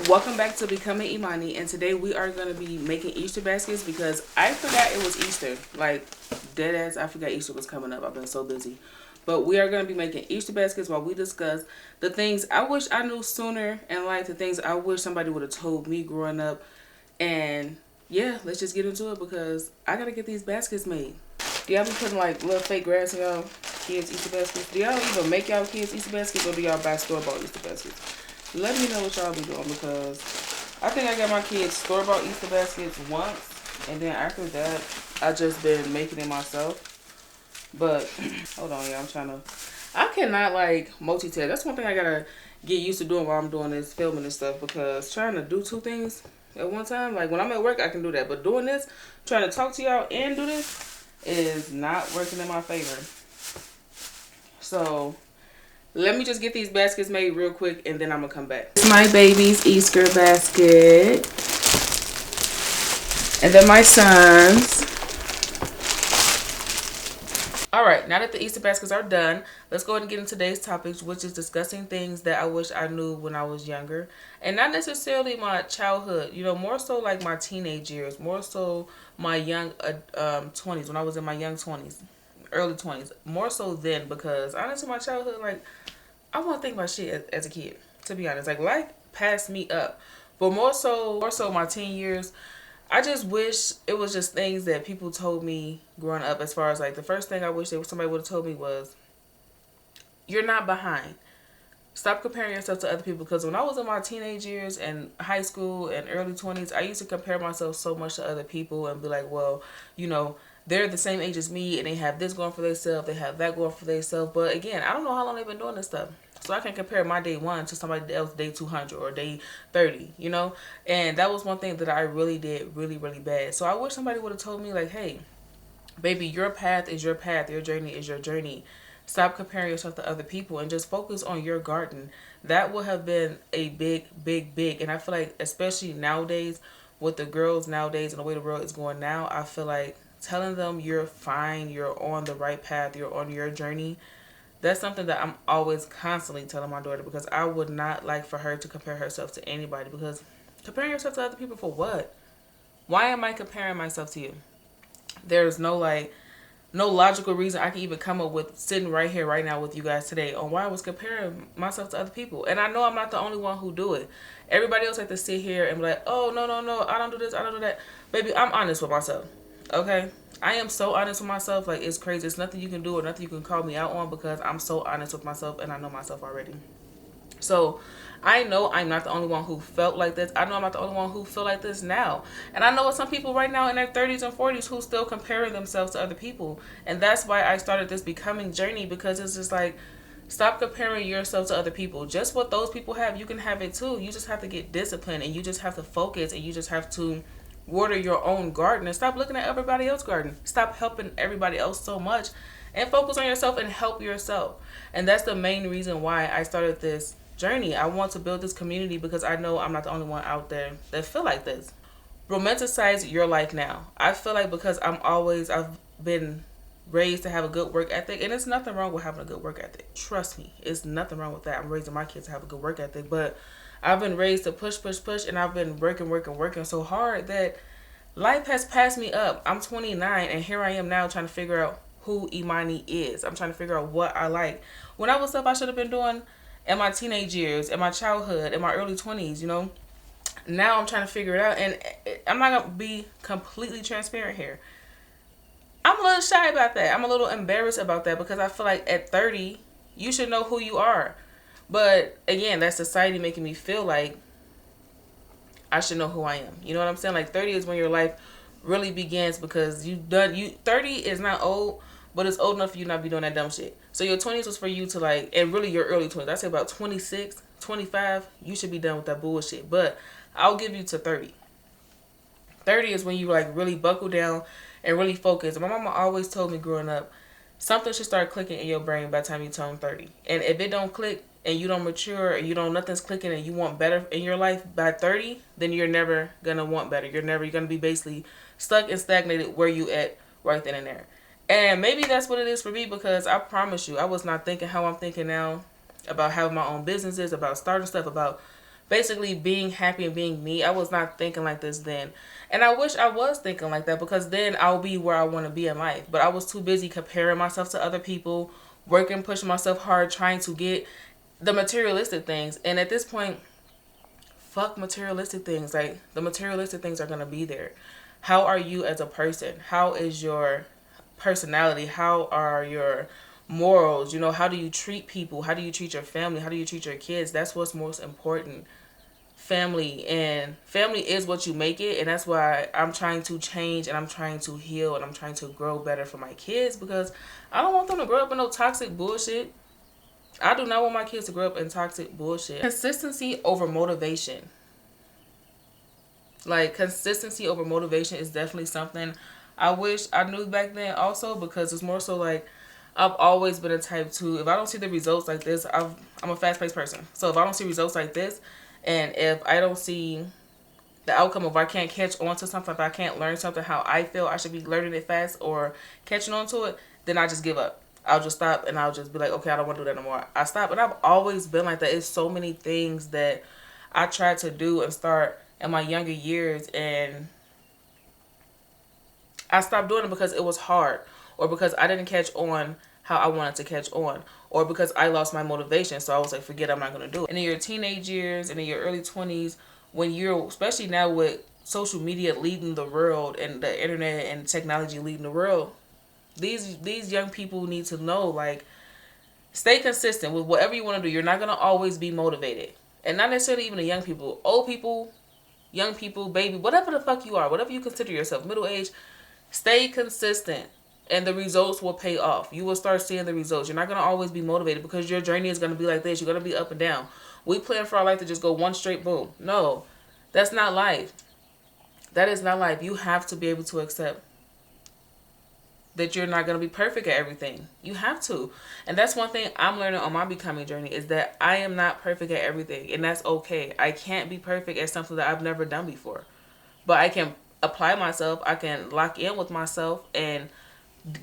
Welcome back to Becoming Imani, and today we are going to be making Easter baskets because I forgot it was Easter. Like, dead ass, I forgot Easter was coming up. I've been so busy. But we are going to be making Easter baskets while we discuss the things I wish I knew sooner and like the things I wish somebody would have told me growing up. And yeah, let's just get into it because I got to get these baskets made. Do y'all be putting like little fake grass in y'all kids' Easter baskets? Do y'all even make y'all kids Easter baskets or do y'all buy store-bought Easter baskets? Let me know what y'all be doing because I think I got my kids store-bought Easter baskets once, and then after that, I just been making it myself. But hold on, y'all, I cannot like multitask. That's one thing I gotta get used to doing while I'm doing this filming and stuff because trying to do two things at one time, like when I'm at work, I can do that, but doing this, trying to talk to y'all and do this is not working in my favor. So let me just get these baskets made real quick and then I'm gonna come back. It's my baby's Easter basket. And then my son's. Alright, now that the Easter baskets are done, let's go ahead and get into today's topics, which is discussing things that I wish I knew when I was younger. And not necessarily my childhood, more so like my teenage years, more so my young 20s, when I was in my young 20s, early 20s. More so then because honestly my childhood, like, I want to think about shit as a kid, to be honest. Like, life passed me up. But more so my teen years, I just wish it was just things that people told me growing up as far as, like, the first thing I wish that somebody would have told me was, you're not behind. Stop comparing yourself to other people. Because when I was in my teenage years and high school and early 20s, I used to compare myself so much to other people and be like, well, they're the same age as me and they have this going for themselves, they have that going for themselves. But again, I don't know how long they've been doing this stuff. So I can compare my day 1 to somebody else day 200 or day 30, And that was one thing that I really did really, really bad. So I wish somebody would have told me like, hey, baby, your path is your path. Your journey is your journey. Stop comparing yourself to other people and just focus on your garden. That would have been a big, big, big. And I feel like especially nowadays with the girls nowadays and the way the world is going now, I feel like telling them you're fine, you're on the right path, you're on your journey. That's something that I'm always constantly telling my daughter because I would not like for her to compare herself to anybody because comparing yourself to other people for what? Why am I comparing myself to you? There's no logical reason I can even come up with sitting right here right now with you guys today on why I was comparing myself to other people. And I know I'm not the only one who do it. Everybody else like to sit here and be like, oh, no, I don't do this, I don't do that. Baby, I'm honest with myself. Okay? I am so honest with myself. Like, it's crazy. It's nothing you can do or nothing you can call me out on because I'm so honest with myself and I know myself already. So I know I'm not the only one who felt like this. I know I'm not the only one who feel like this now. And I know some people right now in their 30s and 40s who still comparing themselves to other people. And that's why I started this becoming journey because it's just like, stop comparing yourself to other people. Just what those people have, you can have it too. You just have to get disciplined and you just have to focus and you just have to water your own garden and stop looking at everybody else's garden. Stop helping everybody else so much and focus on yourself and help yourself. And that's the main reason why I started this journey. I want to build this community because I know I'm not the only one out there that feel like this. Romanticize your life now. I feel like because I've been raised to have a good work ethic, and it's nothing wrong with having a good work ethic. Trust me, it's nothing wrong with that. I'm raising my kids to have a good work ethic, but I've been raised to push, and I've been working so hard that life has passed me up. I'm 29, and here I am now trying to figure out who Imani is. I'm trying to figure out what I like. When I was stuff I should have been doing in my teenage years, in my childhood, in my early 20s, Now I'm trying to figure it out, and I'm not going to be completely transparent here. I'm a little shy about that. I'm a little embarrassed about that because I feel like at 30, you should know who you are. But again, that's society making me feel like I should know who I am. You know what I'm saying? Like 30 is when your life really begins because 30 is not old, but it's old enough for you not be doing that dumb shit. So your 20s was for you to like, and really your early 20s. I say about 26, 25, you should be done with that bullshit. But I'll give you to 30. 30 is when you like really buckle down and really focus. My mama always told me growing up, something should start clicking in your brain by the time you turn 30. And if it don't click and you don't mature and nothing's clicking and you want better in your life by 30, then you're never going to want better. You're going to be basically stuck and stagnated where you at right then and there. And maybe that's what it is for me because I promise you, I was not thinking how I'm thinking now about having my own businesses, about starting stuff, about basically being happy and being me. I was not thinking like this then. And I wish I was thinking like that, because then I'll be where I want to be in life. But I was too busy comparing myself to other people, working, pushing myself hard, trying to get the materialistic things. And at this point, fuck materialistic things. Like, the materialistic things are going to be there. How are you as a person? How is your personality? How are your morals? You know, how do you treat people? How do you treat your family? How do you treat your kids? That's what's most important. Family, and family is what you make it. And that's why I'm trying to change, and I'm trying to heal, and I'm trying to grow better for my kids, because I don't want them to grow up in no toxic bullshit. I do not want my kids to grow up in toxic bullshit. Consistency over motivation. Like, consistency over motivation is definitely something I wish I knew back then also, because it's more so like, I've always been a type to, if I don't see the results like this, I'm a fast-paced person. So if I don't see results like this, and if I don't see the outcome, if I can't catch on to something, if I can't learn something how I feel I should be learning it fast or catching on to it, then I just give up. I'll just stop, and I'll just be like, okay, I don't want to do that no more. I stop. And I've always been like that. It's so many things that I tried to do and start in my younger years, and I stopped doing it because it was hard, or because I didn't catch on how I wanted to catch on, or because I lost my motivation. So I was like, forget it, I'm not going to do it. And in your teenage years and in your early 20s, when you're, especially now with social media leading the world and the internet and technology leading the world, these young people need to know, like, stay consistent with whatever you want to do. You're not going to always be motivated. And not necessarily even the young people, old people, young people, baby, whatever the fuck you are, whatever you consider yourself, middle age, stay consistent. And the results will pay off. You will start seeing the results. You're not going to always be motivated, because your journey is going to be like this. You're going to be up and down. We plan for our life to just go one straight boom. No, that's not life. That is not life. You have to be able to accept that you're not going to be perfect at everything. You have to. And that's one thing I'm learning on my becoming journey, is that I am not perfect at everything. And that's okay. I can't be perfect at something that I've never done before. But I can apply myself. I can lock in with myself and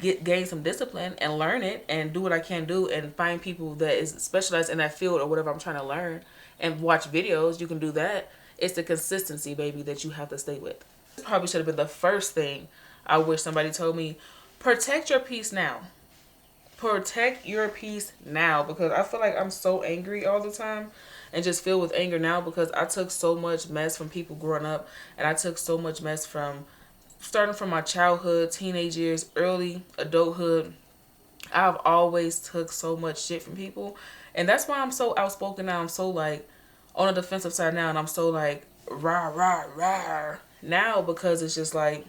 gain some discipline and learn it and do what I can do, and find people that is specialized in that field or whatever I'm trying to learn, and watch videos. You can do that. It's the consistency, baby, that you have to stay with. This probably should have been the first thing I wish somebody told me. Protect your peace now. Protect your peace now, because I feel like I'm so angry all the time, and just filled with anger now, because I took so much mess from people growing up, and I took so much mess from starting from my childhood, teenage years, early adulthood. I've always took so much shit from people. And that's why I'm so outspoken now. I'm so, like, on the defensive side now. And I'm so, like, rah, rah, rah now, because it's just like,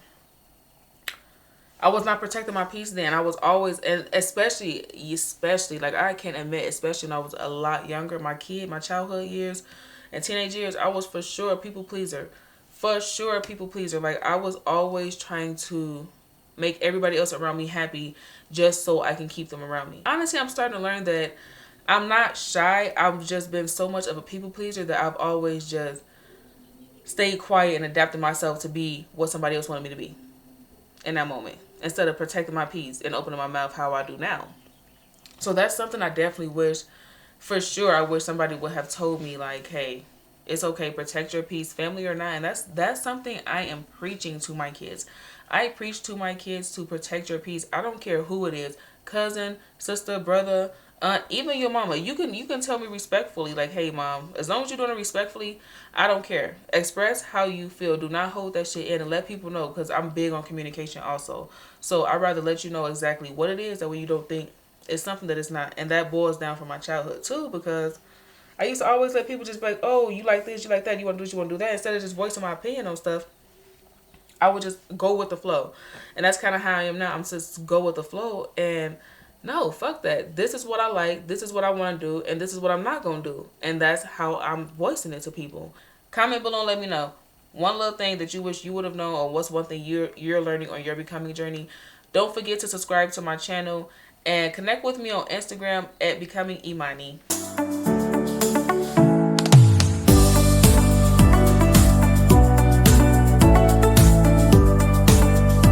I was not protecting my peace then. I was always, and especially, like, I can't admit, especially when I was a lot younger, my childhood years and teenage years, I was for sure a people pleaser. For sure, people pleaser. Like, I was always trying to make everybody else around me happy just so I can keep them around me. Honestly, I'm starting to learn that I'm not shy. I've just been so much of a people pleaser that I've always just stayed quiet and adapted myself to be what somebody else wanted me to be in that moment, instead of protecting my peace and opening my mouth how I do now. So that's something I definitely wish, for sure, I wish somebody would have told me, like, hey, it's okay, protect your peace, family or not. And that's something I am preaching to my kids. I preach to my kids to protect your peace. I don't care who it is, cousin, sister, brother, aunt, even your mama. You can tell me respectfully, like, hey, mom, as long as you're doing it respectfully, I don't care. Express how you feel. Do not hold that shit in, and let people know, because I'm big on communication also. So I'd rather let you know exactly what it is, that way you don't think it's something that it's not. And that boils down from my childhood too, because I used to always let people just be like, oh, you like this, you like that, you want to do this, you want to do that. Instead of just voicing my opinion on stuff, I would just go with the flow. And that's kind of how I am now. I'm just go with the flow. And no, fuck that. This is what I like. This is what I want to do. And this is what I'm not going to do. And that's how I'm voicing it to people. Comment below and let me know one little thing that you wish you would have known, or what's one thing you're learning on your becoming journey. Don't forget to subscribe to my channel and connect with me on Instagram at Becoming Imani.